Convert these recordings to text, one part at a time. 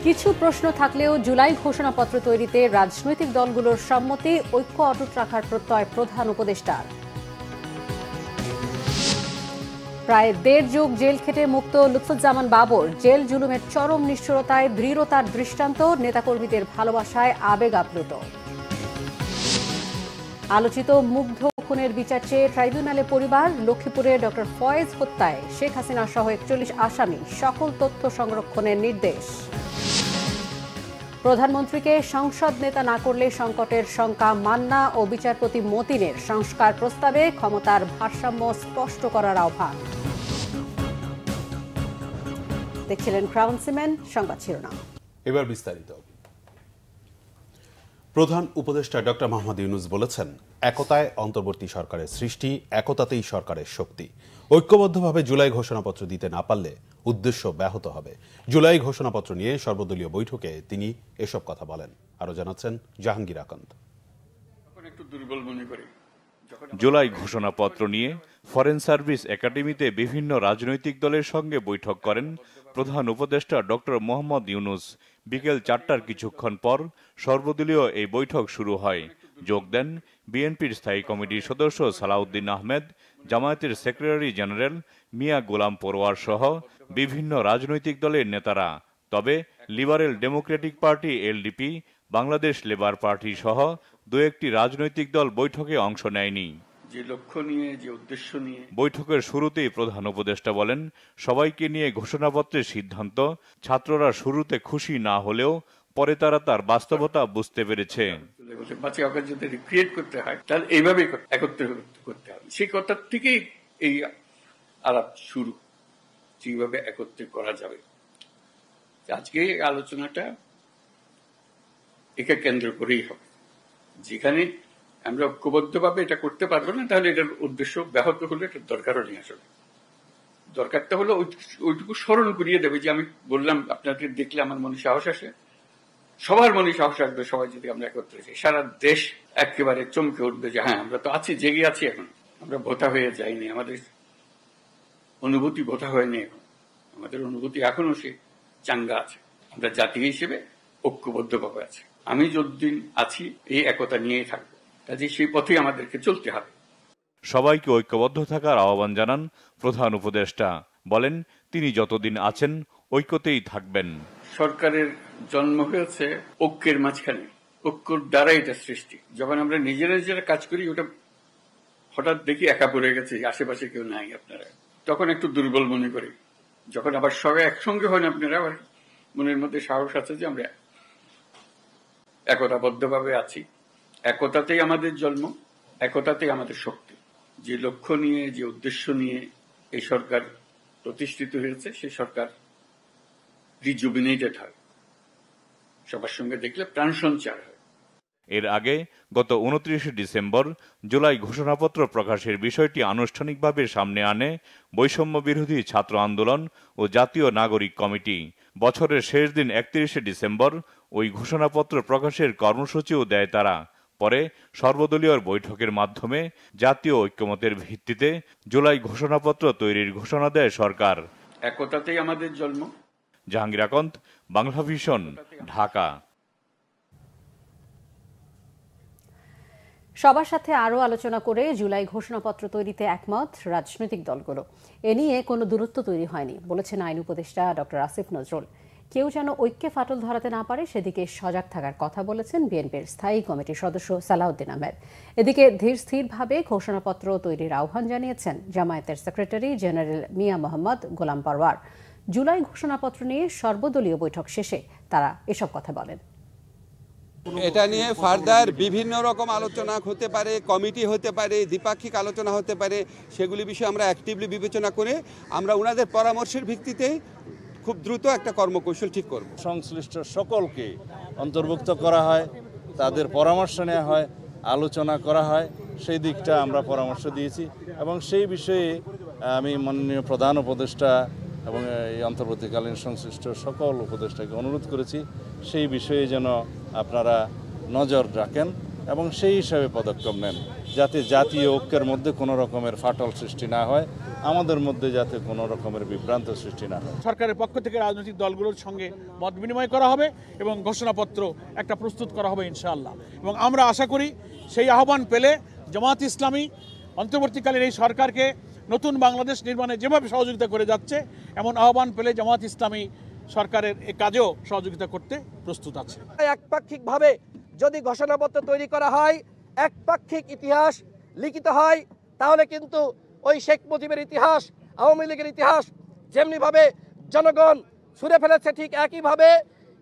কিছু প্রশ্ন থাকলেও জুলাই ঘোষণাপত্র তৈরিতে রাজনৈতিক দলগুলোর সম্মতি ঐক্য অটুট রাখার প্রত্যয় প্রধান উপদেষ্টার। প্রায় ১.৫ যুগ জেল খেটে মুক্ত লুৎফুজ্জামান বাবর জেল জুলুমের চরম নিষ্ঠুরতায় দৃঢ়তার দৃষ্টান্ত, নেতাকর্মীদের ভালোবাসায় আবেগ আপ্লুত। আলোচিত মুগ্ধ খুনের বিচার চেয়ে ট্রাইব্যুনালে পরিবার, লক্ষ্মীপুরে ডক্টর ফয়েজ হত্যায় শেখ হাসিনা সহ ৪১ আসামি, সকল তথ্য সংরক্ষণের নির্দেশ। প্রধানমন্ত্রীকে সংসদ নেতা না করলে সংকটের শঙ্কা মান্না ও বিচারপতি মতিনের সংস্কার প্রস্তাবে ক্ষমতার ভারসাম্য স্পষ্ট করার আহ্বান। দেখছিলেন ক্রাউন সিমেন্ট, সংবাদ শিরোনাম। এবার বিস্তারিত। প্রধান উপদেষ্টা ডক্টর মোহাম্মদ ইউনূস বলেছেন, একতায় অন্তর্বর্তী সরকারের সৃষ্টি, একতাতেই সরকারের শক্তি। ঐক্যবদ্ধভাবে জুলাই ঘোষণাপত্র দিতে না পারলে উদ্দেশ্য ব্যাহত হবে। জুলাই ঘোষণাপত্র নিয়ে সর্বদলীয় বৈঠকে তিনি এসব কথা বলেন। আরো জানাচ্ছেন জাহাঙ্গীর আকান্ত। জুলাই ঘোষণাপত্র নিয়ে ফরেন সার্ভিস একাডেমিতে বিভিন্ন রাজনৈতিক দলের সঙ্গে বৈঠক করেন প্রধান উপদেষ্টা ডক্টর মোহাম্মদ ইউনূস। বিকেল ৪টার কিছুক্ষণ পর সর্বদলীয় এই বৈঠক শুরু হয়। যোগ দেন বিএনপির স্থায়ী কমিটির সদস্য সালাউদ্দিন আহমেদ, জামায়াতের সেক্রেটারি জেনারেল মিয়া গোলাম পরোয়ার সহ বিভিন্ন রাজনৈতিক দলের নেতারা। তবে liberal Democratic party LDP, Bangladesh labour party সহ দু একটি রাজনৈতিক দল বৈঠকে অংশ নেয়নি। যে লক্ষ্য নিয়ে, যে উদ্দেশ্য নিয়ে বৈঠকের শুরুতেই প্রধান উপদেষ্টা বলেন, সবাইকে নিয়ে ঘোষণাপত্রের সিদ্ধান্ত। ছাত্ররা শুরুতে খুশি না হলেও পরে তারা তার বাস্তবতা বুঝতে পেরেছে। যদি রিক্রিয়েট করতে হয় তাহলে এইভাবেই একত্রে করতে হবে। সেই কথা থেকেই এই আলাপ শুরু, যেভাবে একত্রে করা যাবে। আজকে আলোচনাটা একে কেন্দ্র করেই হবে। যেখানে আমরা ঐক্যবদ্ধভাবে এটা করতে পারবো না, তাহলে এটার উদ্দেশ্য ব্যাহত হলে এটার দরকারও নেই। আসলে দরকারটা হলো ওইটুকু স্মরণ করিয়ে দেবে যে আমি বললাম, আপনাদের দেখলে আমার মনে সাহস আসে, সবার মনে সাহস আসবে। সবাই যদি আমরা একত্রে যাই, সারা দেশ একেবারে চমকে উঠবে যে হ্যাঁ, আমরা তো আছি, জেগে আছি। এখন আমরা ভোতা হয়ে যাইনি, আমাদের অনুভূতি ভোতা হয়নি। এখন আমাদের অনুভূতি এখনো সে চাঙ্গা আছে। আমরা জাতি হিসেবে ঐক্যবদ্ধভাবে আছি। আমি যতদিন আছি এই একতা নিয়েই থাকবো, কাজে সেই পথেই আমাদেরকে চলতে হবে। সবাইকে ঐক্যবদ্ধ থাকার আহ্বান জানান প্রধান উপদেষ্টা। বলেন, তিনি যতদিন আছেন ঐক্যতেই থাকবেন। সরকারের জন্ম হয়েছে ঐক্যের মাঝখানে, ঐক্যর দ্বারা এটা সৃষ্টি। যখন আমরা নিজেরা নিজেরা কাজ করি, ওটা হঠাৎ দেখি একা পড়ে গেছে, আশেপাশে কেউ নাই আপনারা, তখন একটু দুর্বল মনে করি। যখন আবার সবাই একসঙ্গে হন আপনারা, আবার মনের মধ্যে সাহস আছে যে আমরা একতাবদ্ধভাবে আছি। একতাতেই আমাদের জন্ম, একতাতেই আমাদের শক্তি। যে লক্ষ্য নিয়ে, যে উদ্দেশ্য নিয়ে এই সরকার প্রতিষ্ঠিত হয়েছে, সেই সরকার রিজুবিনেটেড হয়, সবার সঙ্গে দেখলে প্রাণ সঞ্চার হয়। এর আগে গত ২৯ ডিসেম্বর জুলাই ঘোষণাপত্র প্রকাশের বিষয়টি আনুষ্ঠানিকভাবে সামনে আনে বৈষম্য বিরোধী ছাত্র আন্দোলন ও জাতীয় নাগরিক কমিটি। বছরের শেষ দিন ৩১ ডিসেম্বর ওই ঘোষণাপত্র প্রকাশের কর্মসূচিও দেয় তারা। পরে সর্বদলীয় বৈঠকের মাধ্যমে জাতীয় ঐক্যমতের ভিত্তিতে জুলাই ঘোষণাপত্র তৈরির ঘোষণা দেয় সরকার। একতাতেই আমাদের জন্ম। জাহাঙ্গীর আকান্ত, বাংলা ভিশন, ঢাকা। সবার সাথে আরও আলোচনা করে জুলাই ঘোষণাপত্র তৈরিতে একমত রাজনৈতিক দলগুলো। এ নিয়ে কোনো দূরত্ব তৈরি হয়নি বলেছেন আইন উপদেষ্টা ডক্টর আসিফ নজরুল। কেউ যেন ঐক্যে ফাটল ধরাতে না পারে সেদিকে সজাগ থাকার কথা বলেছেন বিএনপির স্থায়ী কমিটির সদস্য সালাউদ্দিন আহমেদ। এদিকে ধীর স্থিরভাবে ঘোষণাপত্র তৈরির আহ্বান জানিয়েছেন জামায়াতের সেক্রেটারি জেনারেল মিয়া মোহাম্মদ গোলাম পরোয়ার। জুলাই ঘোষণাপত্র নিয়ে সর্বদলীয় বৈঠক শেষে তারা এসব কথা বলেন। এটা নিয়ে ফার্দার বিভিন্ন রকম আলোচনা হতে পারে, কমিটি হতে পারে, দ্বিপাক্ষিক আলোচনা হতে পারে। সেগুলি বিষয়ে আমরা অ্যাক্টিভলি বিবেচনা করে আমরা ওনাদের পরামর্শের ভিত্তিতে খুব দ্রুত একটা কর্মকৌশল ঠিক করব। সংশ্লিষ্ট সকলকে অন্তর্ভুক্ত করা হয়, তাদের পরামর্শ নেওয়া হয়, আলোচনা করা হয়, সেই দিকটা আমরা পরামর্শ দিয়েছি এবং সেই বিষয়ে আমি মাননীয় প্রধান উপদেষ্টা এবং এই অন্তর্বর্তীকালীন সংশ্লিষ্ট সকল উপদেষ্টাকে অনুরোধ করেছি সেই বিষয়ে যেন আপনারা নজর রাখেন এবং সেই হিসাবে পদক্ষেপ নেন, যাতে জাতীয় ঐক্যের মধ্যে কোনো রকমের ফাটল সৃষ্টি না হয় আমাদের মধ্যে যাতে কোনো রকমের বিভ্রান্ত সৃষ্টি না হয়। সরকারের পক্ষ থেকে রাজনৈতিক দলগুলোর সঙ্গে মত বিনিময় করা হবে এবং ঘোষণাপত্র একটা প্রস্তুত করা হবে ইনশাআল্লাহ। এবং আমরা আশা করি সেই আহ্বান পেলে জামাত ইসলামী অন্তর্বর্তীকালীন এই সরকারকে নতুন বাংলাদেশ নির্মাণে যেভাবে সহযোগিতা করে যাচ্ছে, এমন আহ্বান পেলে জামাত ইসলামী সরকারের এ কাজেও সহযোগিতা করতে প্রস্তুত আছে। একপাক্ষিকভাবে যদি ঘোষণাপত্র তৈরি করা হয়, একপাক্ষিক ইতিহাস লিখিত হয়, তাহলে কিন্তু ওই শেখ মুজিবের ইতিহাস, আওয়ামী লীগের ইতিহাস যেমনিভাবে জনগণ ছুঁড়ে ফেলেছে, ঠিক একইভাবে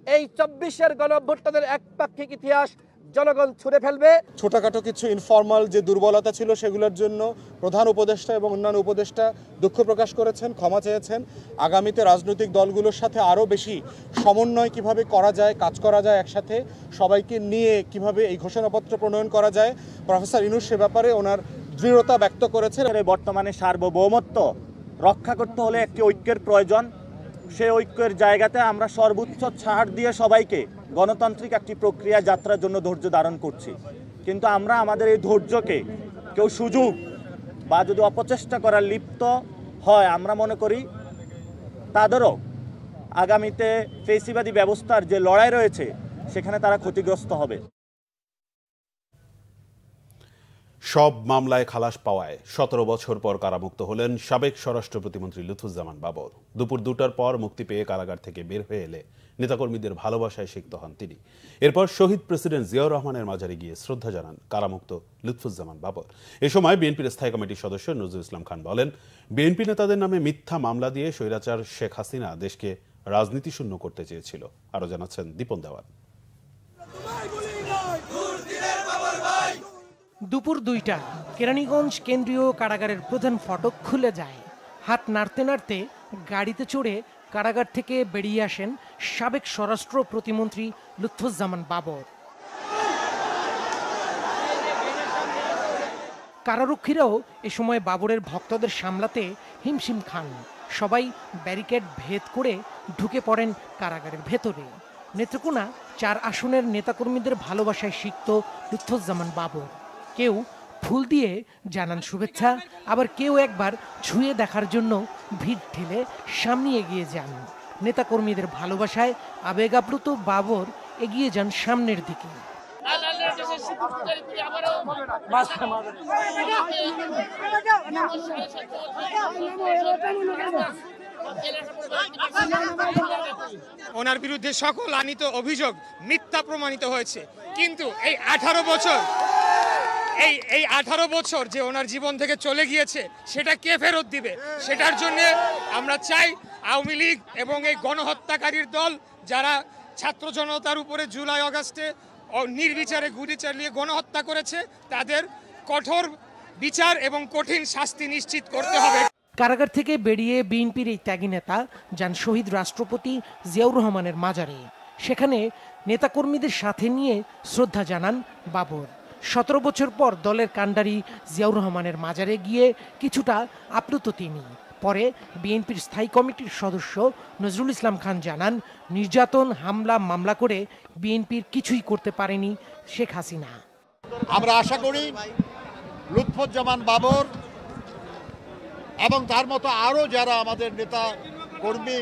এই 24-এর গণঅভ্যুত্থানের একপাক্ষিক ইতিহাস জনগণ ছুঁড়ে ফেলবে। ছোটখাটো কিছু ইনফর্মাল যে দুর্বলতা ছিল সেগুলোর জন্য প্রধান উপদেষ্টা এবং অন্যান্য উপদেষ্টা দুঃখ প্রকাশ করেছেন, ক্ষমা চেয়েছেন। আগামীতে রাজনৈতিক দলগুলোর সাথে আরও বেশি সমন্বয় কিভাবে করা যায়, কাজ করা যায়, একসাথে সবাইকে নিয়ে কিভাবে এই ঘোষণাপত্র প্রণয়ন করা যায়, প্রফেসর ইউনূস সে ব্যাপারে ওনার দৃঢ়তা ব্যক্ত করেছেন। বর্তমানে সার্বভৌমত্ব রক্ষা করতে হলে একটি ঐক্যের প্রয়োজন। সেই ঐক্যের জায়গাতে আমরা সর্বোচ্চ ছাড় দিয়ে সবাইকে গণতান্ত্রিক একটি প্রক্রিয়া যাত্রার জন্য ধৈর্য ধারণ করছি। কিন্তু আমরা আমাদের এই ধৈর্যকে কেউ সুযোগ বা যদি অপচেষ্টা করার লিপ্ত হয়, আমরা মনে করি তাদেরও আগামীতে ফেসিবাদী ব্যবস্থার যে লড়াই রয়েছে সেখানে তারা ক্ষতিগ্রস্ত হবে। সব মামলায় খালাস পাওয়ায় 17 বছর পর কারামুক্ত হলেন সাবেক স্বরাষ্ট্র প্রতিমন্ত্রী লুৎফুজ্জামান বাবর। দুপুর 2টার পর মুক্তি পেয়ে কারাগার থেকে বের হয়ে এলে নেতাকর্মীদের ভালোবাসায় সিক্ত হন তিনি। এরপর শহীদ প্রেসিডেন্ট জিয়াউর রহমানের মাজারে গিয়ে শ্রদ্ধা জানান কারামুক্ত লুৎফুজ্জামান বাবর। এ সময় বিএনপির স্থায়ী কমিটির সদস্য নজরুল ইসলাম খান বলেন, বিএনপি নেতাদের নামে মিথ্যা মামলা দিয়ে স্বৈরাচার শেখ হাসিনা দেশকে রাজনীতি শূন্য করতে চেয়েছিল। আরো জানাচ্ছেন দীপন দেওয়ান। দুপুর 2টা কেরানীগঞ্জ কেন্দ্রীয় কারাগারের প্রধান ফটক খুলে যায়। হাত নাড়তে নাড়তে গাড়িতে চড়ে কারাগার থেকে বেরিয়ে আসেন সাবেক স্বরাষ্ট্র প্রতিমন্ত্রী লুৎফুজ্জামান বাবর। কারারক্ষীরাও এ সময় বাবরের ভক্তদের সামলাতে হিমশিম খান। সবাই ব্যারিকেড ভেদ করে ঢুকে পড়েন কারাগারের ভেতরে। নেত্রকোনা 4 আসনের নেতাকর্মীদের ভালোবাসায় সিক্ত লুৎফুজ্জামান বাবর। কেউ ফুল দিয়ে জানান শুভেচ্ছা, আবার কেউ একবার ছুঁয়ে দেখার জন্য ভিড় ঠেলে সামনে এগিয়ে যান। নেতাকর্মীদের ভালোবাসায় আবেগ আপ্লুত বাবর এগিয়ে যান সামনের দিকে। ওনার বিরুদ্ধে সকল আনীত অভিযোগ মিথ্যা প্রমাণিত হয়েছে, কিন্তু এই 18 বছর যে ওনার জীবন থেকে চলে গিয়েছে সেটা কে ফেরত দিবে? সেটার জন্য আমরা চাই আওয়ামী লীগ এবং এই গণহত্যাকারীর দল যারা ছাত্র জনতার উপরে জুলাই আগস্টে নির্বিচারে গুলি চালিয়ে গণহত্যা করেছে, তাদের কঠোর বিচার এবং কঠিন শাস্তি নিশ্চিত করতে হবে। কারাগার থেকে বেরিয়ে বিএনপির এই ত্যাগী নেতা যান শহীদ রাষ্ট্রপতি জিয়াউর রহমানের মাজারে। সেখানে নেতাকর্মীদের সাথে নিয়ে শ্রদ্ধা জানান বাবর। 17 বছর পর দলের কাণ্ডারি জিয়াউর রহমানের মাজারে গিয়ে কিছুটা আপ্লুত তিনি। পরে বিএনপির স্থায়ী কমিটির সদস্য নজরুল ইসলাম খান জানান, নির্যাতন, হামলা, মামলা করে বিএনপির কিছুই করতে পারেনি শেখ হাসিনা। আমরা আশা করি লুৎফুজ্জামান বাবর এবং তার মতো আরও যারা আমাদের নেতা কর্মী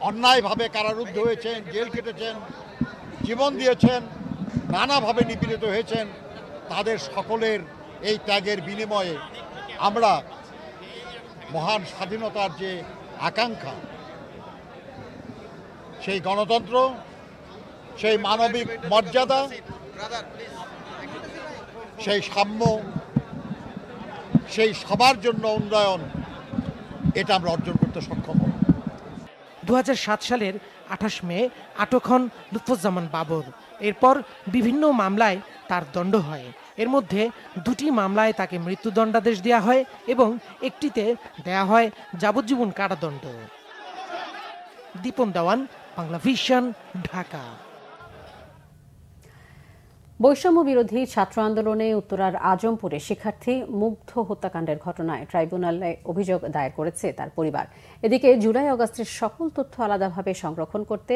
অন্যায়ভাবে কারারুদ্ধ হয়েছেন, জেল কেটেছেন, জীবন দিয়েছেন, নানাভাবে নিপীড়িত হয়েছেন, তাদের সকলের এই ত্যাগের বিনিময়ে আমরা মহান স্বাধীনতার যে আকাঙ্ক্ষা, সেই গণতন্ত্র, সেই মানবিক মর্যাদা, সেই সাম্য, সেই সবার জন্য উন্নয়ন, এটা আমরা অর্জন করতে সক্ষম হব। 2007 সালের 28 মে আটক হন লুৎফুজ্জামান বাবর। এরপর বিভিন্ন মামলায় তার দণ্ড হয়। এর মধ্যে 2টি মামলায় তাকে মৃত্যুদণ্ডাদেশ দেওয়া হয় এবং একটিতে দেয়া হয় যাবজ্জীবন কারাদণ্ড। দীপন দেওয়ান, বাংলা ভিশন, ঢাকা। বৈষম্য বিরোধী ছাত্র আন্দোলনে উত্তরার আজমপুরে শিক্ষার্থী মুগ্ধ হত্যাকাণ্ডের ঘটনায় ট্রাইব্যুনালে অভিযোগ দায়ের করেছে তার পরিবার। এদিকে জুলাই আগস্টের সকল তথ্য আলাদাভাবে সংরক্ষণ করতে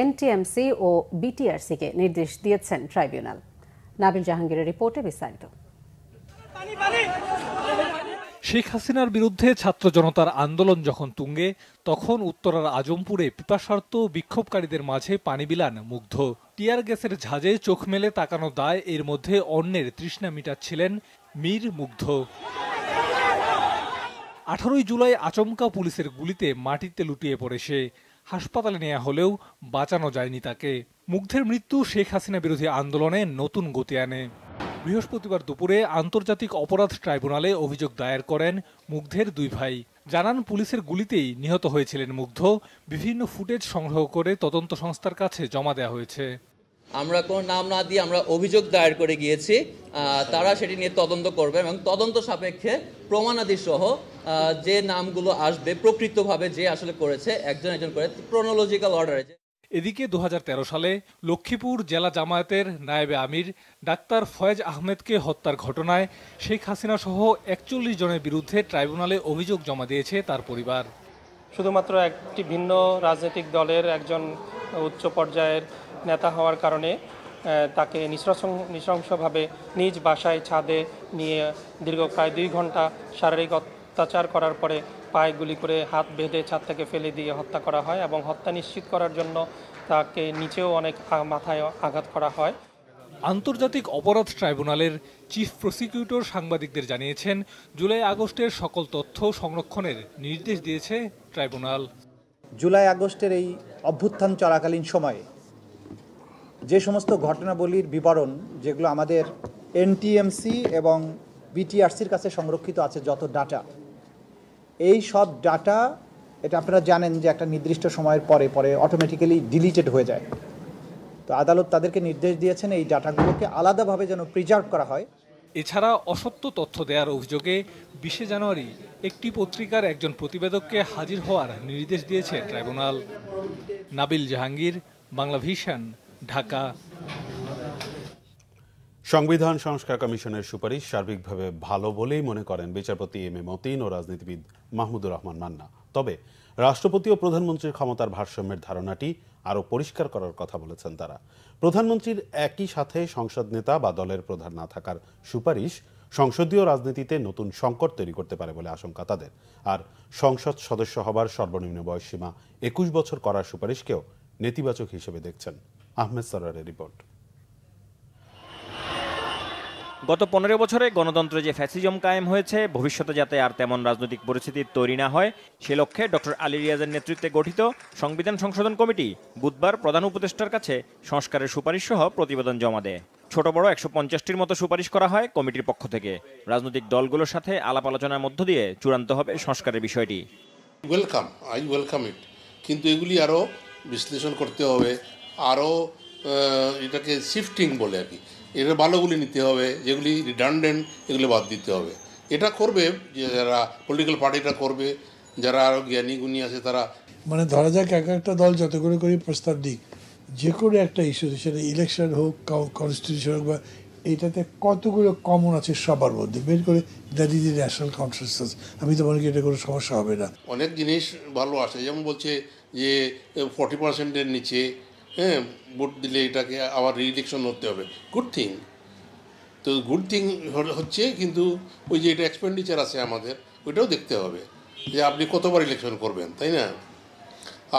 এনটিএমসি ও বিটিআরসিকে নির্দেশ দিয়েছেন ট্রাইব্যুনাল। নাবিল জাহাঙ্গীরের রিপোর্টে বিস্তারিত। শেখ হাসিনার বিরুদ্ধে ছাত্র জনতার আন্দোলন যখন তুঙ্গে, তখন উত্তরার আজমপুরে পিপাসার্ত বিক্ষোভকারীদের মাঝে পানি বিলান মুগ্ধ। টিয়ার গ্যাসের ঝাঁজে চোখ মেলে তাকানো দায়, এর মধ্যে অন্যের তৃষ্ণা মিটাচ্ছিলেন মীর মুগ্ধ। 18 জুলাই আচমকা পুলিশের গুলিতে মাটিতে লুটিয়ে পড়ে সে। হাসপাতালে নেওয়া হলেও বাঁচানো যায়নি তাকে। মুগ্ধের মৃত্যু শেখ হাসিনা বিরোধী আন্দোলনে নতুন গতি আনে। বৃহস্পতিবার দুপুরে আন্তর্জাতিক অপরাধ ট্রাইব্যুনালে অভিযোগ দায়ের করেন মুগ্ধের দুই ভাই। জানান পুলিশের গুলিতেই নিহত হয়েছিলেন মুগ্ধ। বিভিন্ন ফুটেজ সংগ্রহ করে তদন্ত সংস্থার কাছে জমা দেওয়া হয়েছে। আমরা কোনো নাম না দিয়ে আমরা অভিযোগ দায়ের করে গিয়েছি, তারা সেটি নিয়ে তদন্ত করবে এবং তদন্ত সাপেক্ষে প্রমাণাদি সহ যে নামগুলো আসবে প্রকৃতভাবে যে আসলে করেছে একজন একজন করে ক্রোনোলজিক্যাল অর্ডারে। এদিকে 2013 সালে লক্ষ্মীপুর জেলা জামায়াতের নায়েবে আমির ডাক্তার ফয়েজ আহমেদকে হত্যার ঘটনায় শেখ হাসিনা সহ 41 জনের বিরুদ্ধে ট্রাইব্যুনালে অভিযোগ জমা দিয়েছে তার পরিবার। শুধুমাত্র একটি ভিন্ন রাজনৈতিক দলের একজন উচ্চ পর্যায়ের নেতা হওয়ার কারণে তাকে নৃশংসভাবে নিজ বাসায় ছাদে নিয়ে দীর্ঘ প্রায় 2 ঘন্টা শারীরিক অত্যাচার করার পরে পায়ে গুলি করে হাত বেঁধে ছাদ থেকে ফেলে দিয়ে হত্যা করা হয় এবং হত্যা নিশ্চিত করার জন্য তাকে নিচেও অনেক মাথায় আঘাত করা হয়। আন্তর্জাতিক অপরাধ ট্রাইব্যুনালের চিফ প্রসিকিউটর সাংবাদিকদের জানিয়েছেন, জুলাই আগস্টের সকল তথ্য সংরক্ষণের নির্দেশ দিয়েছে ট্রাইব্যুনাল। জুলাই আগস্টের এই অভ্যুত্থান চলাকালীন সময়ে যে সমস্ত ঘটনাবলীর বিবরণ যেগুলো আমাদের এনটিএমসি এবং বিটিআরসির কাছে সংরক্ষিত আছে, যত ডাটা, এই সব ডাটা, এটা আপনারা জানেন যে একটা নির্দিষ্ট সময়ের পরে পরে অটোমেটিক্যালি ডিলিটেড হয়ে যায়। তো আদালত তাদেরকে নির্দেশ দিয়েছেন এই ডাটাগুলোকে আলাদাভাবে যেন প্রিজার্ভ করা হয়। এছাড়া অসত্য তথ্য দেওয়ার অভিযোগে 20 জানুয়ারি একটি পত্রিকার একজন প্রতিবেদককে হাজির হওয়ার নির্দেশ দিয়েছে ট্রাইব্যুনাল। নাবিল জাহাঙ্গীর, বাংলা ভিশন, ঢাকা। সংবিধান সংস্কার কমিশনের সুপারিশ সার্বিকভাবে ভালো বলেই মনে করেন বিচারপতি এম এ মতিন ও রাজনীতিবিদ মাহমুদুর রহমান মান্না। তবে রাষ্ট্রপতি ও প্রধানমন্ত্রীর ক্ষমতার ভারসাম্যের ধারণাটি আরও পরিষ্কার করার কথা বলেছেন তারা। প্রধানমন্ত্রীর একই সাথে সংসদ নেতা বা দলের প্রধান না থাকার সুপারিশ সংসদীয় রাজনীতিতে নতুন সংকট তৈরি করতে পারে বলে আশঙ্কা তাদের। আর সংসদ সদস্য হবার সর্বনিম্ন বয়সসীমা 21 বছর করার সুপারিশকেও নেতিবাচক হিসেবে দেখছেন। আহমেদ সরারের রিপোর্ট। গত 15 বছরে গণতন্ত্রে যে ফ্যাসিজম কায়েম হয়েছে, ভবিষ্যতে যাতে আর তেমন রাজনৈতিক পরিস্থিতির তৈরি না হয় সে লক্ষ্যে ডক্টর আলী রিয়াজের নেতৃত্বে গঠিত সংবিধান সংশোধন কমিটি বুধবার প্রধান উপদেষ্টার কাছে সংস্কারের সুপারিশ সহ প্রতিবেদন জমা দেয়। ছোট বড় 150টির মতো সুপারিশ করা হয় কমিটির পক্ষ থেকে। রাজনৈতিক দলগুলোর সাথে আলাপ আলোচনার মধ্য দিয়ে চূড়ান্ত হবে সংস্কারের বিষয়টি। আই ওয়েলকাম ইট, কিন্তু এগুলি আরও বিশ্লেষণ করতে হবে, আরও এটাকে শিফটিং বলে আর কি, এটা ভালোগুলি নিতে হবে, যেগুলি রিডান্ডেন্ট এগুলো বাদ দিতে হবে। এটা করবে যে যারা পলিটিক্যাল পার্টিটা করবে, যারা আরও জ্ঞানী গুণী আছে তারা। মানে ধরা যাক এক একটা দল যতগুলো করে প্রস্তাব দিক, যে কোনো একটা ইস্যু, সেটা ইলেকশন হোক, কনস্টিটিউশন হোক, বা এইটাতে কতগুলো কমন আছে সবার মধ্যে বের করে that is the national consensus. আমি তো মনে করি এটা কোনো সমস্যা হবে না। অনেক জিনিস ভালো আসে, যেমন বলছে যে 40%-এর নিচে ভোট দিলে এটাকে আবার রি-ইলেকশন হতে হবে। গুড থিং, তো গুড থিং হচ্ছে, কিন্তু ওই যে এটা এক্সপেন্ডিচার আছে আমাদের, ওইটাও দেখতে হবে যে আপনি কতবার ইলেকশন করবেন, তাই না?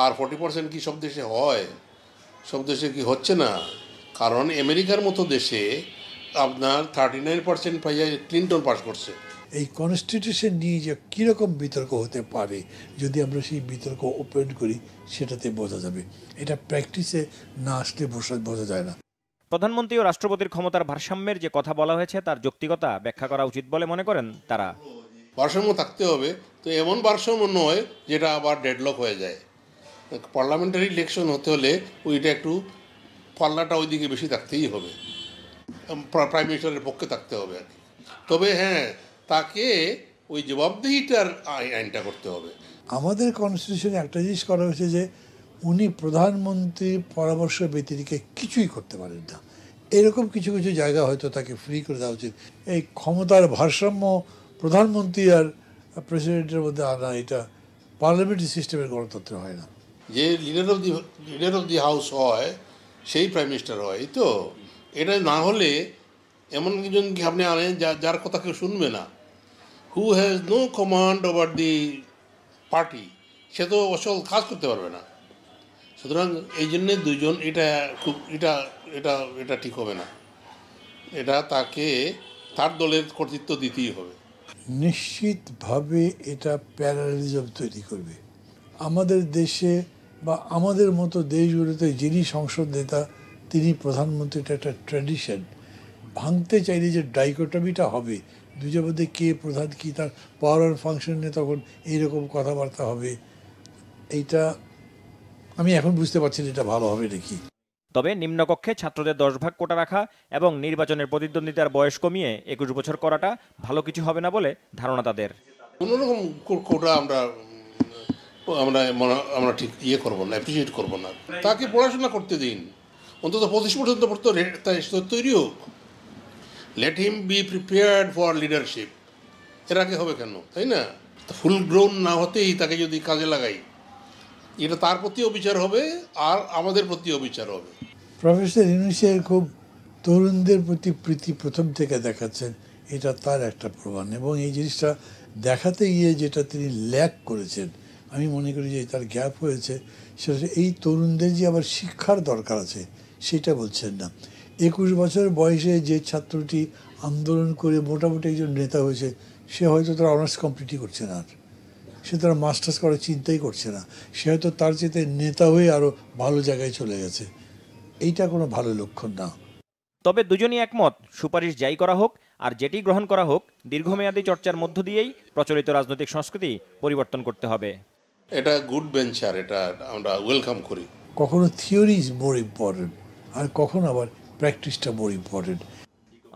আর 40% কি সব দেশে হয়? সব দেশে কি হচ্ছে না? কারণ আমেরিকার মতো দেশে আপনার 39% পাইয়া ক্লিনটন পাস করছে। এই কনস্টিটিউশন নিয়ে যে কীরকম বিতর্ক হতে পারে, যদি আমরা সেই বিতর্ক ওপেন করি সেটাতে বোঝা যাবে। এটা প্র্যাকটিসে না আসলে বোঝা যায় না। প্রধানমন্ত্রী ও রাষ্ট্রপতির ক্ষমতার ভারসাম্যের যে কথা বলা হয়েছে তার যৌক্তিকতা ব্যাখ্যা করা উচিত বলে মনে করেন তারা। ভারসাম্য থাকতে হবে, তো এমন ভারসাম্য নয় যেটা আবার ডেডলক হয়ে যায়। পার্লামেন্টারি ইলেকশন হতে হলে ওইটা একটু পাল্লাটা ওইদিকে বেশি থাকতেই হবে, প্রাইম মিনিস্টারের পক্ষে থাকতে হবে আর কি। তবে হ্যাঁ, তাকে ওই জবাবদিহিটার আইনটা করতে হবে। আমাদের কনস্টিটিউশনে একটা জিনিস করা হয়েছে যে উনি প্রধানমন্ত্রীর পরামর্শ ব্যতিরিক্ত কিছুই করতে পারেন না। এরকম কিছু কিছু জায়গা হয়তো তাকে ফ্রি করে দেওয়া উচিত। এই ক্ষমতার ভারসাম্য প্রধানমন্ত্রী আর প্রেসিডেন্টের মধ্যে আনা, এটা পার্লামেন্টারি সিস্টেমের গণতন্ত্রে হয় না। যে লিডার অফ দি হাউস হয় সেই প্রাইম মিনিস্টার হয়, এই তো। এটা না হলে এমন একজনকে আপনি আনেন যার কথা কেউ শুনবে না, who has no command over the party সে তো আসল কাজ করতে পারবে না। সুতরাং এই জন্যে দুইজন এটা ঠিক হবে না, এটা তাকে তার দলের কর্তৃত্ব দিতেই হবে। নিশ্চিতভাবে এটা প্যারালিজম তৈরি করবে আমাদের দেশে বা আমাদের মতো দেশগুলোতে। যিনি সংসদ নেতা তিনি প্রধানমন্ত্রী, এটা একটা ট্র্যাডিশন। ভাঙতে চাইলে যে ডাইকোটমিটা হবে দুজনের মধ্যে কে প্রধান কি তার পাওয়ার অ্যান্ড ফাংশন নিয়ে তখন এইরকম কথাবার্তা হবে, এইটা আমি এখন বুঝতে পারছি না এটা ভালো হবে নাকি। তবে নিম্নকক্ষে ছাত্রদের 10 ভাগ কোটা রাখা এবং নির্বাচনের প্রতিদ্বন্দ্বিতার বয়স কমিয়ে 21 বছর করাটা ভালো কিছু হবে না বলে ধারণা তাদের। কোনোরকম কোটা আমরা ঠিক করবো না, অ্যাপ্রিসিয়েট করবো না। তাকে পড়াশোনা করতে দিন, অন্তত 25 পর্যন্ত পড়তে তৈরি হোক। Let him be prepared for leadership. এর আগে হবে কেন, তাই না? ফুল গ্রোন না হতেই তাকে যদি কাজে লাগাই, এটা তার প্রতিও বিচার হবে আর আমাদের প্রতিও বিচার হবে। প্রফেসর ইউনূসের খুব তরুণদের প্রতি প্রীতি প্রথম থেকে দেখাচ্ছেন, এটা তার একটা প্রমাণ। এবং এই জিনিসটা দেখাতে গিয়ে যেটা তিনি ল্যাক করেছেন, আমি মনে করি যে তার গ্যাপ হয়েছে, সেটা এই তরুণদের যে আবার শিক্ষার দরকার আছে সেটা বলছেন না। 21 বছর বয়সে যে ছাত্রটি আন্দোলন করে মোটামুটি একজন নেতা হয়েছে, সে হয়তো তার অনার্স কমপ্লিটই করছে না, আর সে তার মাস্টার্স করার চিন্তাই করছে না, সে হয়তো তার চেয়ে নেতা হয়ে আরও ভালো জায়গায় চলে গেছে। এইটা কোনো ভালো লক্ষণ না। তবে দুজনই একমত, সুপারিশ যাই করা হোক আর যেটি গ্রহণ করা হোক, দীর্ঘমেয়াদী চর্চার মধ্য দিয়েই প্রচলিত রাজনৈতিক সংস্কৃতি পরিবর্তন করতে হবে। এটা গুড ভেঞ্চার, এটা আমরা ওয়েলকাম করি। কখনো থিওরি ইজ মোর ইম্পর্টেন্ট, আর কখনো আবার প্র্যাকটিসটা more important.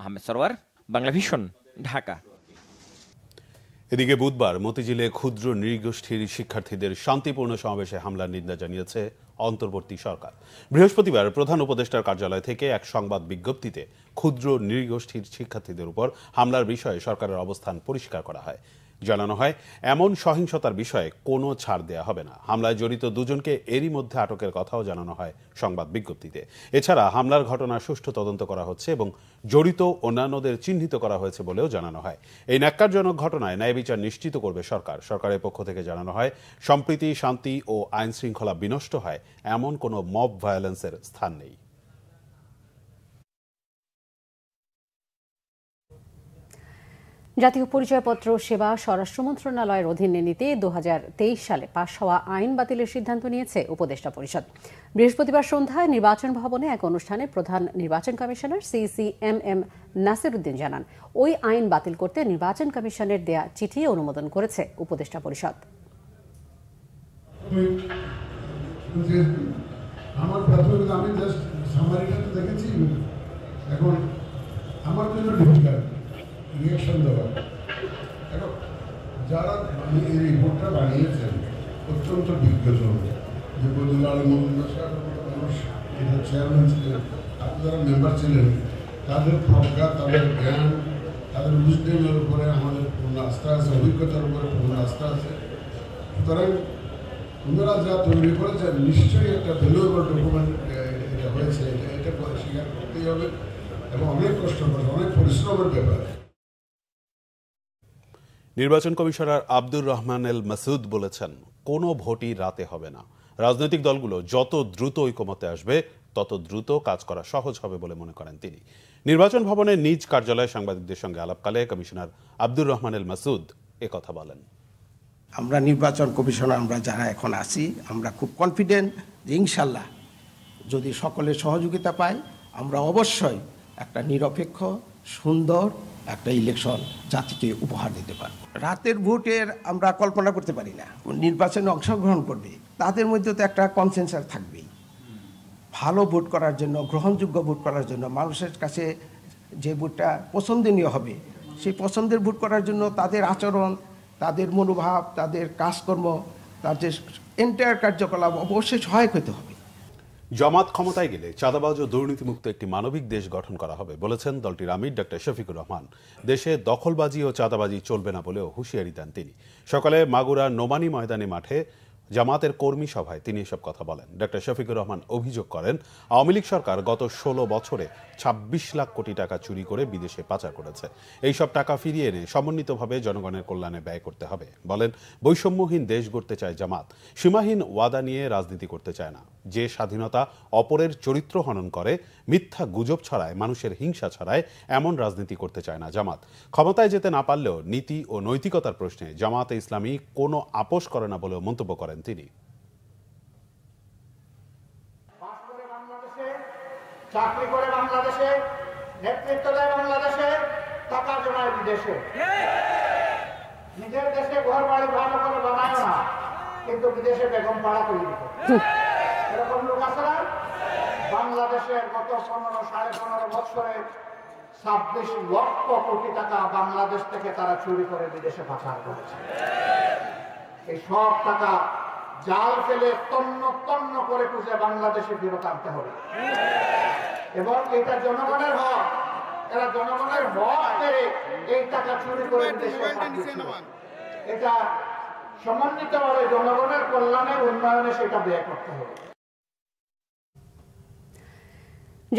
Ahmed Sarwar, Bangla vision, Dhaka. এদিকে বুধবার মতিঝিলে ক্ষুদ্র নৃগোষ্ঠীর শিক্ষার্থীদের শান্তিপূর্ণ সমাবেশে হামলার নিন্দা জানিয়েছে অন্তর্বর্তী সরকার। বৃহস্পতিবার প্রধান উপদেষ্টার কার্যালয় থেকে এক সংবাদ বিজ্ঞপ্তিতে ক্ষুদ্র নৃগোষ্ঠীর শিক্ষার্থীদের উপর হামলার বিষয়ে সরকারের অবস্থান পরিষ্কার করা হয়। জানানো হয়, এমন সহিংসতার বিষয়ে কোনো ছাড় দেয়া হবে না। হামলায় জড়িত দুজনকে এরই মধ্যে আটকের কথাও জানানো হয় সংবাদ বিজ্ঞপ্তিতে। এছাড়া হামলার ঘটনার সুষ্ঠু তদন্ত করা হচ্ছে এবং জড়িত অন্যান্যদের চিহ্নিত করা হয়েছে বলেও জানানো হয়। এই ন্যাক্কারজনক ঘটনায় ন্যায় বিচার নিশ্চিত করবে সরকার। সরকারের পক্ষ থেকে জানানো হয়, সম্প্রীতি, শান্তি ও আইন শৃঙ্খলা বিনষ্ট হয় এমন কোনো মব ভায়োলেন্সের স্থান নেই। জাতীয় পরিচয়পত্র সেবা স্বরাষ্ট্র মন্ত্রণালয়ের অধীনে নিতে 2023 সালে পাশ হওয়া আইন বাতিলের সিদ্ধান্ত নিয়েছে উপদেষ্টা পরিষদ। বৃহস্পতিবার সন্ধ্যায় নির্বাচন ভবনে এক অনুষ্ঠানে প্রধান নির্বাচন কমিশনার CCMM নাসির উদ্দিন জানান, ওই আইন বাতিল করতে নির্বাচন কমিশনের দেয়া চিঠি অনুমোদন করেছে উপদেষ্টা পরিষদ। আমার প্রাথমিক আমি জাস্ট সামারিটা তো দেখেছি, এখন আমার জন্য ডিফিকাল্ট রিয়েকশন দেওয়া। এখন যারা এই রিপোর্টটা বানিয়েছেন অত্যন্ত বিজ্ঞজন, যে বদিলাল মোহাম্মদ মানুষ এটা চেয়ারম্যান ছিলেন, আর যারা মেম্বার ছিলেন, তাদের প্রজ্ঞা, তাদের জ্ঞান, তাদের উইজডমের উপরে আমাদের পূর্ণ আস্থা আছে, অভিজ্ঞতার উপরে পূর্ণ আস্থা আছে। সুতরাং ওনারা যা তৈরি করেছেন নিশ্চয়ই একটা ভ্যালুয়েবল ডকুমেন্ট এটা হয়েছে, এটা স্বীকার করতেই হবে এবং অনেক কষ্ট করে, অনেক পরিশ্রমের ব্যাপার। নির্বাচন কমিশনার আব্দুর রহমান এল মাসুদ বলেছেন, কোনো ভোটই রাতে হবে না। রাজনৈতিক দলগুলো যত দ্রুত ঐকমত্যে আসবে তত দ্রুত কাজ করা সহজ হবে বলে মনে করেন তিনি। নির্বাচন ভবনে নিজ কার্যালয়ে সাংবাদিকদের সঙ্গে আলাপকালে কমিশনার আব্দুর রহমান এল মাসুদ একথা বলেন। আমরা নির্বাচন কমিশনার আমরা যারা এখন আছি, আমরা খুব কনফিডেন্ট যে ইনশাল্লাহ যদি সকলের সহযোগিতা পাই, আমরা অবশ্যই একটা নিরপেক্ষ সুন্দর একটা ইলেকশন জাতিকে উপহার দিতে পারব। রাতের ভোটের আমরা কল্পনা করতে পারি না। নির্বাচনে অংশগ্রহণ করবে তাদের মধ্যে তো একটা কনসেনসাস থাকবেই। ভালো ভোট করার জন্য, গ্রহণযোগ্য ভোট করার জন্য, মানুষের কাছে যে ভোটটা পছন্দনীয় হবে, সেই পছন্দের ভোট করার জন্য তাদের আচরণ, তাদের মনোভাব, তাদের কাজকর্ম, তাদের এন্টায়ার কার্যকলাপ অবশ্যই সহায়ক হতে হবে। জামাত ক্ষমতায় গেলে চাঁদাবাজ ও দুর্নীতিমুক্ত একটি মানবিক দেশ গঠন করা হবে বলেছেন দলটির আমির ডক্টর শফিকুর রহমান। দেশে দখলবাজি ও চাঁদাবাজি চলবে না বলেও হুঁশিয়ারি দেন তিনি। সকালে মাগুরা নোমানী ময়দানে মাঠে জামাতের কর্মী সভায় তিনি এসব কথা বলেন। ডক্টর শফিকুর রহমান অভিযোগ করেন, আওয়ামী লীগ সরকার গত 16 বছরে 26 লাখ কোটি টাকা চুরি করে বিদেশে পাচার করেছে। এই সব টাকা ফিরিয়ে এনে সমন্বিতভাবে জনগণের কল্যাণে ব্যয় করতে হবে। বলেন, বৈষম্যহীন দেশ গড়তে চায় জামাত, সীমাহীন ওয়াদা নিয়ে রাজনীতি করতে চায় না। যে স্বাধীনতা অপরের চরিত্র হনন করে, মিথ্যা গুজব ছড়ায়, মানুষের হিংসা ছড়ায়, এমন রাজনীতি করতে চায় না জামাত। ক্ষমতায় যেতে না পারলেও নীতি ও নৈতিকতার প্রশ্নে জামাতে ইসলামী কোনো আপোষ করে না বলেও মন্তব্য করেন তিনি। চাকরি করে বাংলাদেশে, নেতৃত্ব দেয় বাংলাদেশে, টাকা জমায় বিদেশে। নিজের দেশে ঘর বাড়ি ভালো করে বানায় না, কিন্তু বিদেশে বেগম পাড়া তৈরি করে। এরকম লোক আছে না? বাংলাদেশের গত 15-15.5 বছরে 26 লক্ষ কোটি টাকা বাংলাদেশ থেকে তারা চুরি করে বিদেশে পাচার করেছে। এই সব টাকা জাল ফেলে তন্ন তন্ন করে খুঁজে বাংলাদেশে ফেরত আনতে হবে, এবং এটা জনগণের হক। এরা জনগণের হক মেরে এই টাকা চুরি করে বিদেশে পাঠিয়েছিল। এটা সমন্বিতভাবে জনগণের কল্যাণে উন্নয়নে সেটা ব্যয় করতে হবে।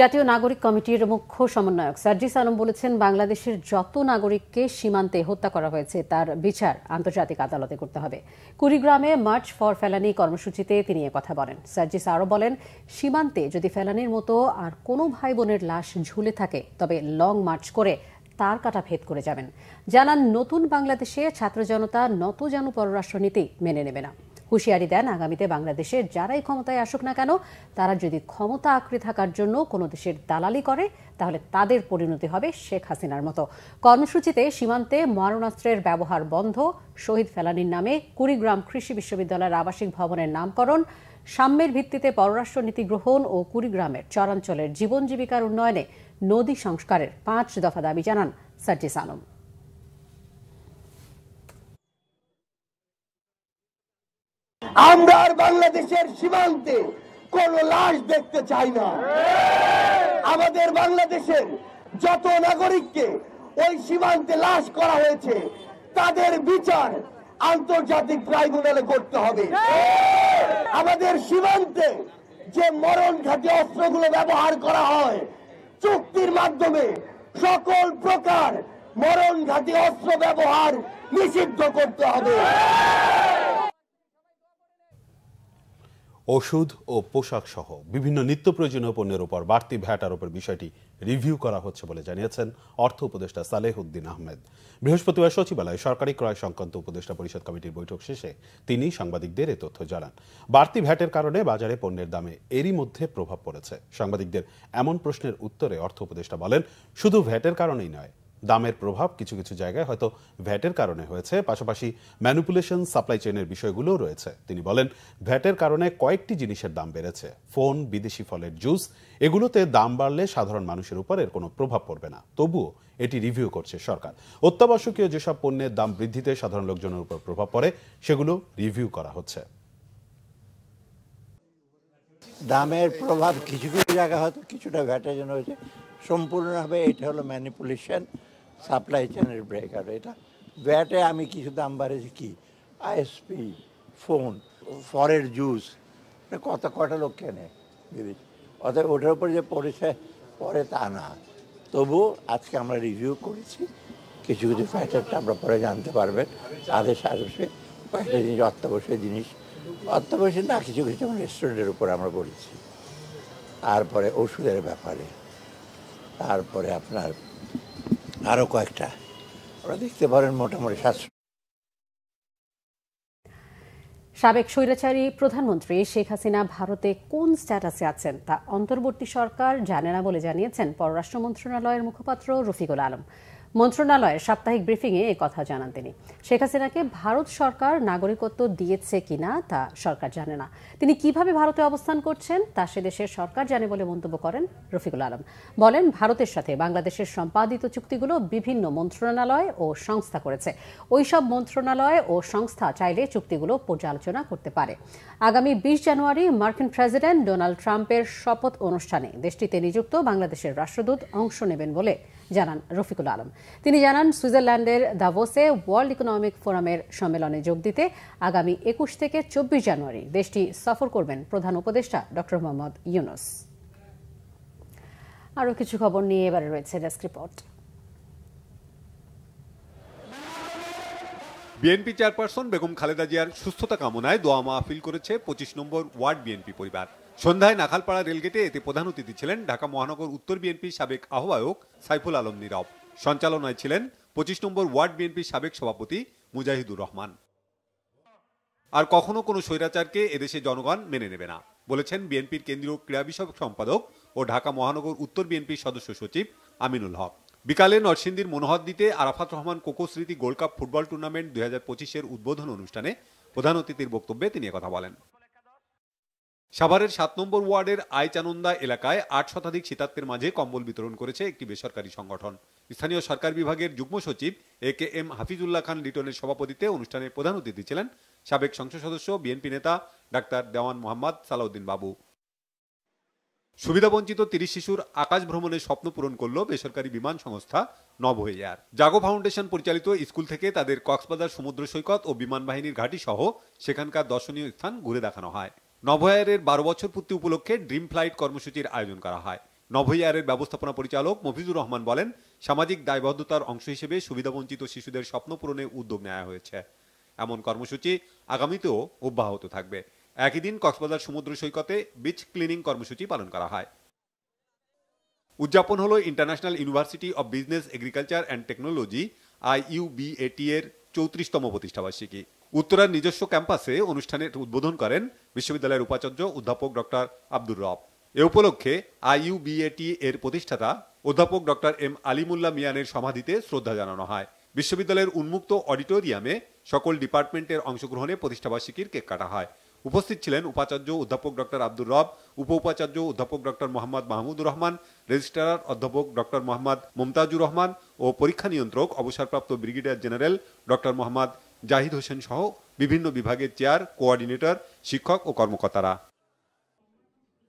জাতীয় নাগরিক কমিটির মুখ্য সমন্বয়ক সার্জিস আলম বলেছেন, বাংলাদেশের যত নাগরিককে সীমান্তে হত্যা করা হয়েছে তার বিচার আন্তর্জাতিক আদালতে করতে হবে। কুড়িগ্রামে মার্চ ফর ফেলানি কর্মসূচিতে তিনি কথা বলেন। সার্জিস আরও বলেন, সীমান্তে যদি ফেলানির মতো আর কোনো ভাই বোনের লাশ ঝুলে থাকে তবে লং মার্চ করে তার কাটা ভেদ করে যাবেন। জানান, নতুন বাংলাদেশে ছাত্র জনতা নতজানু পররাষ্ট্রনীতি মেনে নেবে না। হুঁশিয়ারি দেন, আগামীতে বাংলাদেশের যারাই ক্ষমতায় আসুক না কেন, তারা যদি ক্ষমতা আঁকড়ে থাকার জন্য কোনো দেশের দালালি করে তাহলে তাদের পরিণতি হবে শেখ হাসিনার মতো। কর্মসূচিতে সীমান্তে মারণাস্ত্রের ব্যবহার বন্ধ, শহীদ ফেলানির নামে কুড়িগ্রাম কৃষি বিশ্ববিদ্যালয়ের আবাসিক ভবনের নামকরণ, সাম্যের ভিত্তিতে পররাষ্ট্র নীতি গ্রহণ ও কুড়িগ্রামের চরাঞ্চলের জীবন জীবিকার উন্নয়নে নদী সংস্কারের 5 দফা দাবি জানান সার্জিস আলম। আমরা আর বাংলাদেশের সীমান্তে কোন লাশ দেখতে চাই না। আমাদের বাংলাদেশের যত নাগরিককে ওই সীমান্তে লাশ করা হয়েছে তাদের বিচার আন্তর্জাতিক ট্রাইব্যুনালে করতে হবে। আমাদের সীমান্তে যে মরণঘাতী অস্ত্রগুলো ব্যবহার করা হয়, চুক্তির মাধ্যমে সকল প্রকার মরণঘাতী অস্ত্র ব্যবহার নিষিদ্ধ করতে হবে। ওষুধ ও পোশাক সহ বিভিন্ন নিত্য প্রয়োজনীয় পণ্যের উপর বাড়তি ভ্যাট আরোপের বিষয়টি রিভিউ করা হচ্ছে বলে জানিয়েছেন অর্থ উপদেষ্টা সালেহ উদ্দিন আহমেদ। বৃহস্পতিবার সচিবালয়ে সরকারি ক্রয় সংক্রান্ত উপদেষ্টা পরিষদ কমিটির বৈঠক শেষে তিনি সাংবাদিকদের এ তথ্য জানান। বাড়তি ভ্যাটের কারণে বাজারে পণ্যের দামে এরই মধ্যে প্রভাব পড়েছে। সাংবাদিকদের এমন প্রশ্নের উত্তরে অর্থ উপদেষ্টা বলেন, শুধু ভ্যাটের কারণেই নয়, দামের প্রভাব কিছু কিছু জায়গায় হয়তো ভ্যাটের কারণে হয়েছে, পাশাপাশি ম্যানিপুলেশন, সাপ্লাই চেইনের বিষয়গুলোও রয়েছে। তিনি বলেন, ভ্যাটের কারণে কয়েকটি জিনিসের দাম বেড়েছে। ফোন, বিদেশি ফলের জুস, এগুলোতে দাম বাড়লে সাধারণ মানুষের উপর এর কোনো প্রভাব পড়বে না, তবুও এটি রিভিউ করছে সরকার। অত্যাবশ্যকীয় যেসব পণ্যের দাম বৃদ্ধিতে সাধারণ লোকজনের উপর প্রভাব পড়ে সেগুলো রিভিউ করা হচ্ছে। দামের প্রভাব কিছু কিছু জায়গায় হয়তো কিছুটা ভ্যাটের জন্য হয়েছে, সম্পূর্ণভাবে এটা হলো ম্যানিপুলেশন, সাপ্লাই চেনের ব্রেকার। এটা ভ্যাটে আমি কিছু দাম বাড়েছি কি আইএসপি, ফোন, ফরের জুস, কটা লোক কেনে বিদেশি, অতএব ওটার উপর যে পড়েছে পরে তা না। তবু আজকে আমরা রিভিউ করেছি, কিছু কিছু ফ্যাক্টরটা আমরা পরে জানতে পারবেন। তাদের আসবে কয়েকটা জিনিস অত্যাবশ্যক না, কিছু কিছু রেস্টুরেন্টের উপর আমরা বলেছি। তারপরে ওষুধের ব্যাপারে, তারপরে আপনার আরো কয়েকটা ওরা দেখতে পারেন মোটামুটি 700। সাবেক স্বৈরাচারী প্রধানমন্ত্রী শেখ হাসিনা ভারতে কোন স্ট্যাটাসে আছেন তা অন্তর্বর্তী সরকার জানে না বলে জানিয়েছেন পররাষ্ট্র মন্ত্রণালয়ের মুখপাত্র রফিকুল আলম। মন্ত্রণালয়ের সাপ্তাহিক ব্রিফিংয়ে এ কথা জানান তিনি। শেখ হাসিনাকে ভারত সরকার নাগরিকত্ব দিয়েছে কিনা তা সরকার জানে না। তিনি কিভাবে ভারতে অবস্থান করছেন তা সে দেশের সরকার জানে বলে মন্তব্য করেন রফিকুল আলম। বলেন, ভারতের সাথে বাংলাদেশের সম্পাদিত চুক্তিগুলো বিভিন্ন মন্ত্রণালয় ও সংস্থা করেছে। ওইসব মন্ত্রণালয় ও সংস্থা চাইলে চুক্তিগুলো পর্যালোচনা করতে পারে। আগামী 20 জানুয়ারি মার্কিন প্রেসিডেন্ট ডোনাল্ড ট্রাম্পের শপথ অনুষ্ঠানে দেশটিতে নিযুক্ত বাংলাদেশের রাষ্ট্রদূত অংশ নেবেন বলে জানান রফিকুল আলম। তিনি জানান, সুইজারল্যান্ডের দাভোসে ওয়ার্ল্ড ইকোনমিক ফোরামের সম্মেলনে যোগ দিতে আগামী 21 থেকে 24 জানুয়ারি দেশটি সফর করবেন প্রধান উপদেষ্টা ডক্টর মোহাম্মদ ইউনূস। আরও কিছু খবর নিয়ে এবারে রয়েছে desk report. BNP chairperson Begum Khaleda জিয়ার সুস্থতা কামনায় দোয়া মাহফিল করেছে 25 নম্বর ওয়ার্ড বিএনপি পরিবার। সন্ধ্যায় নাখালপাড়া রেলগেটে এতে প্রধান অতিথি ছিলেন ঢাকা মহানগর উত্তর বিএনপির সাবেক আহ্বায়ক সাইফুল আলম নীরব। সঞ্চালনায় ছিলেন 25 নম্বর ওয়ার্ড বিএনপির সাবেক সভাপতি মুজাহিদুর রহমান। আর কখনো কোনো স্বৈরাচারকে এদেশে জনগণ মেনে নেবে না বলেছেন বিএনপির কেন্দ্রীয় ক্রীড়া বিষয়ক সম্পাদক ও ঢাকা মহানগর উত্তর বিএনপির সদস্য সচিব আমিনুল হক। বিকালে নরসিংদীর মনোহরদীতে আরাফাত রহমান কোকো স্মৃতি গোল্ড কাপ ফুটবল টুর্নামেন্ট 2025-এর উদ্বোধন অনুষ্ঠানে প্রধান অতিথির বক্তব্যে তিনি কথা বলেন। সাভারের 7 নম্বর ওয়ার্ডের আইচানন্দা এলাকায় 8 শতাধিক শীতার্তের মাঝে কম্বল বিতরণ করেছে একটি বেসরকারি সংগঠন। স্থানীয় সরকার বিভাগের যুগ্ম সচিব AKM হাফিজুল্লাহ খান লিটনের সভাপতিত্বে অনুষ্ঠানে প্রধান অতিথি ছিলেন সাবেক সংসদ সদস্য বিএনপি নেতা ডাক্তার দেওয়ান মোহাম্মদ সালাউদ্দিন বাবু। সুবিধাবঞ্চিত 30 শিশুর আকাশ ভ্রমণের স্বপ্ন পূরণ করল বেসরকারি বিমান সংস্থা নভো এয়ার। জাগো ফাউন্ডেশন পরিচালিত স্কুল থেকে তাদের কক্সবাজার সমুদ্র সৈকত ও বিমান বাহিনীর ঘাঁটি সহ সেখানকার দর্শনীয় স্থান ঘুরে দেখানো হয়। নভো এয়ারের 12 বছর পূর্তি উপলক্ষে ড্রিম ফ্লাইট কর্মসূচির আয়োজন করা হয়। নভো এয়ারের ব্যবস্থাপনা পরিচালক মফিজুর রহমান বলেন, সামাজিক দায়বদ্ধতার অংশ হিসেবে সুবিধাবঞ্চিত শিশুদের স্বপ্ন পূরণে উদ্যোগ নেওয়া হয়েছে। এমন কর্মসূচি আগামীতেও অব্যাহত থাকবে। একই দিন কক্সবাজার সমুদ্র সৈকতে বিচ ক্লিনিং কর্মসূচি পালন করা হয়। উদযাপন হলো international university of business agriculture and technology IUBAT এর 34তম প্রতিষ্ঠাবার্ষিকী। উত্তরার নিজস্ব ক্যাম্পাসে অনুষ্ঠানের উদ্বোধন করেন বিশ্ববিদ্যালয়ের উপাচার্য অধ্যাপক ডক্টর আব্দুর রব। এ উপলক্ষে IUBAT এর প্রতিষ্ঠাতা অধ্যাপক ডক্টর M আলিমুল্লাহ মিয়ানের সমাধিতে শ্রদ্ধা জানানো হয়। বিশ্ববিদ্যালয়ের উন্মুক্ত অডিটোরিয়ামে সকল ডিপার্টমেন্টের অংশগ্রহণে প্রতিষ্ঠাবার্ষিকীর কেক কাটা হয়। উপস্থিত ছিলেন উপাচার্য অধ্যাপক ডক্টর আব্দুর রব, উপ উপাচার্য অধ্যাপক ডক্টর মোহাম্মদ মাহমুদুর রহমান, রেজিস্ট্রার অধ্যাপক ডক্টর মোহাম্মদ মুমতাজুর রহমান ও পরীক্ষা নিয়ন্ত্রক অবসরপ্রাপ্ত brigadier general doctor Mohammad Zahid Hossain সহ বিভিন্ন বিভাগের চেয়ার, কোঅর্ডিনেটর, শিক্ষক ও কর্মকর্তারা।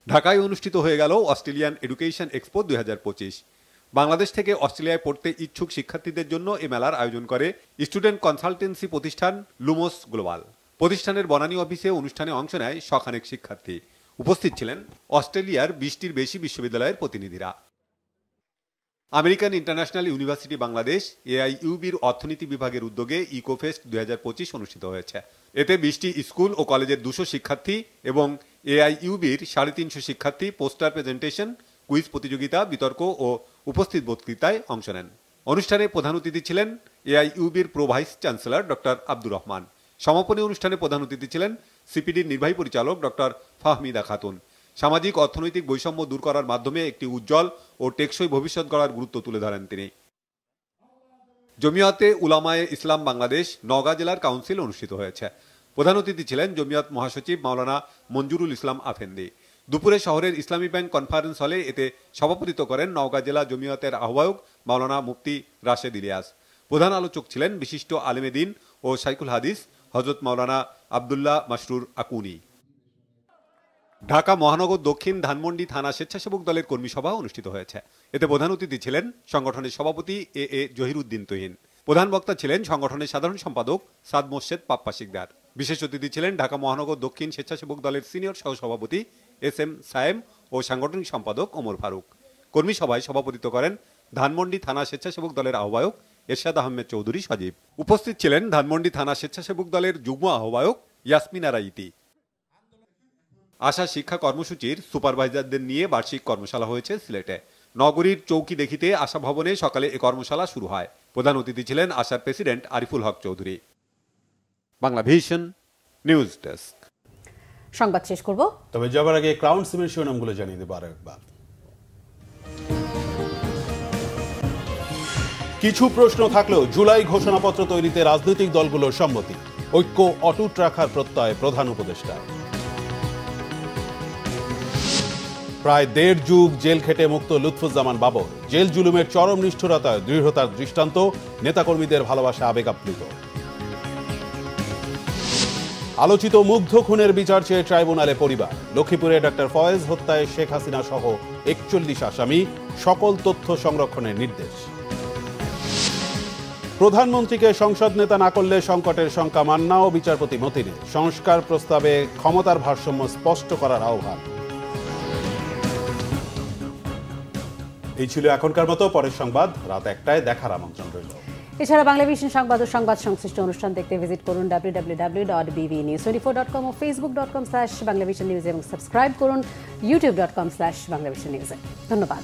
ঢাকায় অনুষ্ঠিত হয়ে গেল অস্ট্রেলিয়ান এডুকেশন এক্সপো 2025। বাংলাদেশ থেকে অস্ট্রেলিয়ায় পড়তে ইচ্ছুক শিক্ষার্থীদের জন্য এ মেলার আয়োজন করে স্টুডেন্ট কনসালটেন্সি প্রতিষ্ঠান লুমোস গ্লোবাল। প্রতিষ্ঠানের বনানী অফিসে অনুষ্ঠানে অংশ নেয় শখানেক শিক্ষার্থী। উপস্থিত ছিলেন অস্ট্রেলিয়ার 20টির বেশি বিশ্ববিদ্যালয়ের প্রতিনিধিরা। আমেরিকান ইন্টারন্যাশনাল ইউনিভার্সিটি বাংলাদেশ AIUBর অর্থনীতি বিভাগের উদ্যোগে ইকোফেস্ট 2025 অনুষ্ঠিত হয়েছে। এতে 20টি স্কুল ও কলেজের 200 শিক্ষার্থী এবং AIUBর 350 শিক্ষার্থী পোস্টার প্রেজেন্টেশন, কুইজ প্রতিযোগিতা, বিতর্ক ও উপস্থিত বক্তৃতায় অংশ নেন। অনুষ্ঠানে প্রধান অতিথি ছিলেন AIUBর pro vice chancellor doctor Abdur Rahman. সমাপনী অনুষ্ঠানে প্রধান অতিথি ছিলেন সিপিডির নির্বাহী পরিচালক ডক্টর ফাহমিদা খাতুন। সামাজিক অর্থনৈতিক বৈষম্য দূর করার মাধ্যমে একটি উজ্জ্বল ও টেকসই ভবিষ্যৎ গড়ার গুরুত্ব তুলে ধরেন তিনি। জমিয়তে উলামায়ে ইসলাম বাংলাদেশ নওগাঁ জেলার কাউন্সিল অনুষ্ঠিত হয়েছে। প্রধান অতিথি ছিলেন জমিয়ত মহাসচিব মাওলানা মঞ্জুরুল ইসলাম আফেন্দি। দুপুরে শহরের ইসলামী ব্যাংক কনফারেন্স হলে এতে সভাপতিত্ব করেন নওগাঁ জেলা জমিয়তের আহ্বায়ক মাওলানা মুফতি রাশেদ ইলিয়াস। প্রধান আলোচক ছিলেন বিশিষ্ট আলেমে দ্বীন ও শাইখুল হাদিস হযরত মাওলানা আব্দুল্লাহ মাসরুর আকুনি। ঢাকা মহানগর দক্ষিণ ধানমন্ডি থানা স্বেচ্ছাসেবক দলের কর্মী সভা অনুষ্ঠিত হয়েছে। এতে প্রধান অতিথি ছিলেন সংগঠনের সভাপতি AA জহিরুদ্দিন তুহিন। প্রধান বক্তা ছিলেন সংগঠনের সাধারণ সম্পাদক সাদ মোর্শেদ পাপ্পা শিকদার। বিশেষ অতিথি ছিলেন ঢাকা মহানগর দক্ষিণ স্বেচ্ছাসেবক দলের সিনিয়র সহসভাপতি SM সায়েম ও সাংগঠনিক সম্পাদক ওমর ফারুক। কর্মী সভায় সভাপতিত্ব করেন ধানমন্ডি থানা স্বেচ্ছাসেবক দলের আহ্বায়ক এরশাদ আহমেদ চৌধুরী সজীব। উপস্থিত ছিলেন ধানমন্ডি থানা স্বেচ্ছাসেবক দলের যুগ্ম আহ্বায়ক ইয়াসমিন আরা ইতি। আশা শিক্ষা কর্মসূচির সুপারভাইজারদের নিয়ে বার্ষিক কর্মশালা হয়েছে সিলেটে। নগরীর চৌকি দেখিতে আশা ভবনে সকালে এ কর্মশালা শুরু হয়। প্রধান অতিথি ছিলেন আশার president Ariful Haque Chowdhury. Bangla vision news desk. সংবাদ শেষ করব, তবে যাবার আগে ক্রাউন সিমের শিরোনামগুলো জানিয়ে দেব আরেকবার। কিছু প্রশ্ন থাকলেও জুলাই ঘোষণাপত্র তৈরিতে রাজনৈতিক দলগুলোর সম্মতি, ঐক্য অটুট রাখার প্রত্যয় প্রধান উপদেষ্টা। প্রায় 1.5 যুগ জেল খেটে মুক্ত লুৎফুজ্জামান বাবর, জেল জুলুমের চরম নিষ্ঠুরতায় দৃঢ়তার দৃষ্টান্ত, নেতাকর্মীদের ভালোবাসা আবেগ আপ্লুত। আলোচিত মুগ্ধ খুনের বিচার চেয়ে ট্রাইব্যুনালে পরিবার। লক্ষ্মীপুরে ডক্টর ফয়েজ হত্যায় শেখ হাসিনা সহ ৪১ আসামি, সকল তথ্য সংরক্ষণের নির্দেশ। প্রধানমন্ত্রীকে সংসদ নেতা না করলে সংকটের শঙ্কা মান্না ও বিচারপতি মতিনের। সংস্কার প্রস্তাবে ক্ষমতার ভারসাম্য স্পষ্ট করার আহ্বান। এই ছিল এখনকার মতো। পরের সংবাদ রাত ১টায় দেখার আমন্ত্রণ রইল। এছাড়া বাংলাভিশন সংবাদ ও সংবাদ সংশ্লিষ্ট অনুষ্ঠান দেখতে ভিজিট করুন www.bbnews24.com ও facebook.com/banglavisionnews এবং সাবস্ক্রাইব করুন youtube.com/banglavisionnews। ধন্যবাদ।